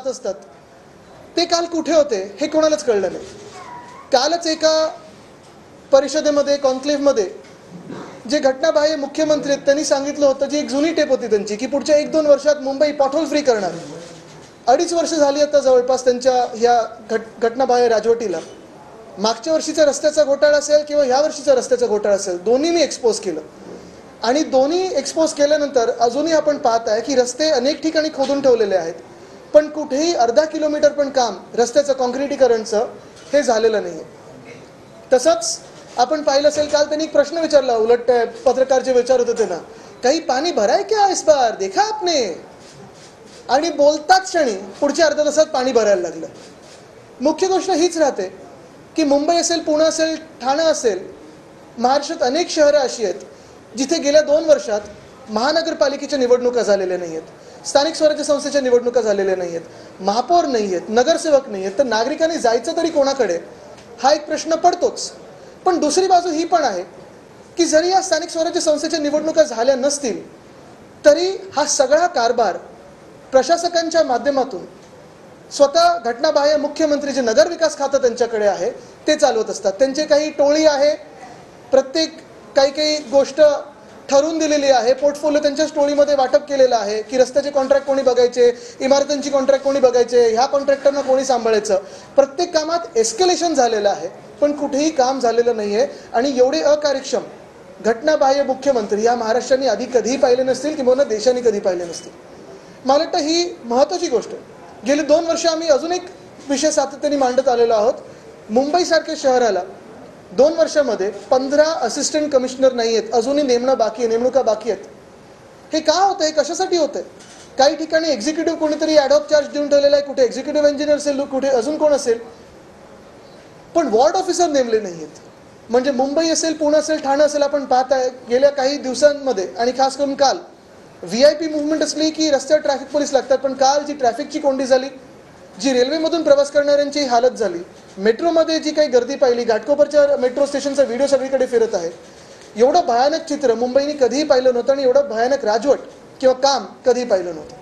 पाहत असतात ते काल कुठे होते हे कोणालाच कळलं नाही. कालच एका परिषदेमध्ये कॉन्क्लेव्हमध्ये जे घटनाबाह्य मुख्यमंत्री आहेत त्यांनी सांगितलं होतं, जी एक जुनी टेप होती त्यांची, की पुढच्या 1-2 वर्षात मुंबई पॉटहोल फ्री करणार. 2.5 वर्ष झाली आता जवळपास त्यांच्या ह्या घटनाबाह्य राजवटीला. मागच्या वर्षीचा रस्त्याचा घोटाळा असेल किंवा ह्या वर्षीचा रस्त्याचा घोटाळा असेल, दोन्ही मी एक्सपोज केलं. आणि दोन्ही एक्सपोज केल्यानंतर अजूनही आपण पाहत आहे की रस्ते अनेक ठिकाणी खोदून ठेवलेले आहेत, पण कुठेही अर्धा किलोमीटर पण काम रस्त्याचं काँक्रिटीकरणचं हे झालेलं नाही आहे. तसंच आपण पाहिलं असेल, काल त्यांनी एक प्रश्न विचारला, उलट पत्रकार जे विचारत होते ना, काही पाणी भराय क्या इस बार देखा आपने, आणि बोलताच क्षणी पुढच्या अर्ध्या तासात पाणी भरायला लागलं. मुख्य गोष्ट हीच राहते की मुंबई असेल, पुणे असेल, ठाणे असेल, महाराष्ट्रात अनेक शहरं अशी आहेत जिथे गेल्या 2 वर्षात महानगरपालिकेच्या निवडणुका झालेल्या नाही आहेत, स्थानिक स्वराज्य संस्थेच्या निवडणुका झालेल्या नाही आहेत, महापौर नाही आहेत, नगरसेवक नाही आहेत. तर नागरिकांनी जायचं तरी कोणाकडे हा एक प्रश्न पडतोच. पण दुसरी बाजू ही पण आहे की जरी या स्थानिक स्वराज्य संस्थेच्या निवडणुका झाल्या नसतील तरी हा सगळा कारभार प्रशासकांच्या माध्यमातून स्वतः घटनाबाह्य मुख्यमंत्री जे नगरविकास खातं त्यांच्याकडे आहे ते चालवत असतात. त्यांचे काही टोळी आहे, प्रत्येक काही गोष्ट ठरवून दिलेली आहे, पोर्टफोलिओ त्यांच्याच टोळीमध्ये वाटप केलेलं आहे की रस्त्याचे कॉन्ट्रॅक्ट कोणी बघायचे, इमारतींची कॉन्ट्रॅक्ट कोणी बघायचे, ह्या कॉन्ट्रॅक्टरना कोणी सांभाळायचं. प्रत्येक कामात एस्केलेशन झालेलं आहे, पण कुठेही काम झालेलं नाही आहे. आणि एवढे अकार्यक्षम घटनाबाह्य मुख्यमंत्री या महाराष्ट्राने आधी कधीही पाहिले नसतील किंवा देशाने कधी पाहिले नसतील. मला वाटतं ही महत्त्वाची गोष्ट. गेली 2 वर्ष आम्ही अजून एक विषय सातत्याने मांडत आलेलो आहोत. मुंबईसारख्या शहराला 2 वर्षामध्ये 15 असिस्टंट कमिशनर नाही आहेत, अजूनही नेमणुका बाकी आहेत. हे का होतं, हे कशासाठी होतं? काही ठिकाणी एक्झिक्युटिव्ह कोणीतरी ॲडॉप चार्ज देऊन ठेवलेला आहे, कुठे एक्झिक्युटिव्ह इंजिनियर असेल, कुठे अजून कोण असेल, पण वॉर्ड ऑफिसर नेमले नाही आहेत. म्हणजे मुंबई असेल, पुणे असेल, ठाणे असेल, आपण पाहत आहे गेल्या काही दिवसांमध्ये आणि खास करून काल VIP मुवमेंट असली की रस्त्यावर ट्रॅफिक पोलीस लागतात, पण काल जी ट्रॅफिकची कोंडी झाली, जी रेल्वेमधून प्रवास करणाऱ्यांची हालत झाली, मेट्रोमध्ये जी काही गर्दी पाहिली, घाटकोपरच्या मेट्रो स्टेशनचा व्हिडिओ सगळीकडे फिरत आहे, एवढं भयानक चित्र मुंबईने कधीही पाहिलं नव्हतं आणि एवढं भयानक राजवट किंवा काम कधीही पाहिलं नव्हतं.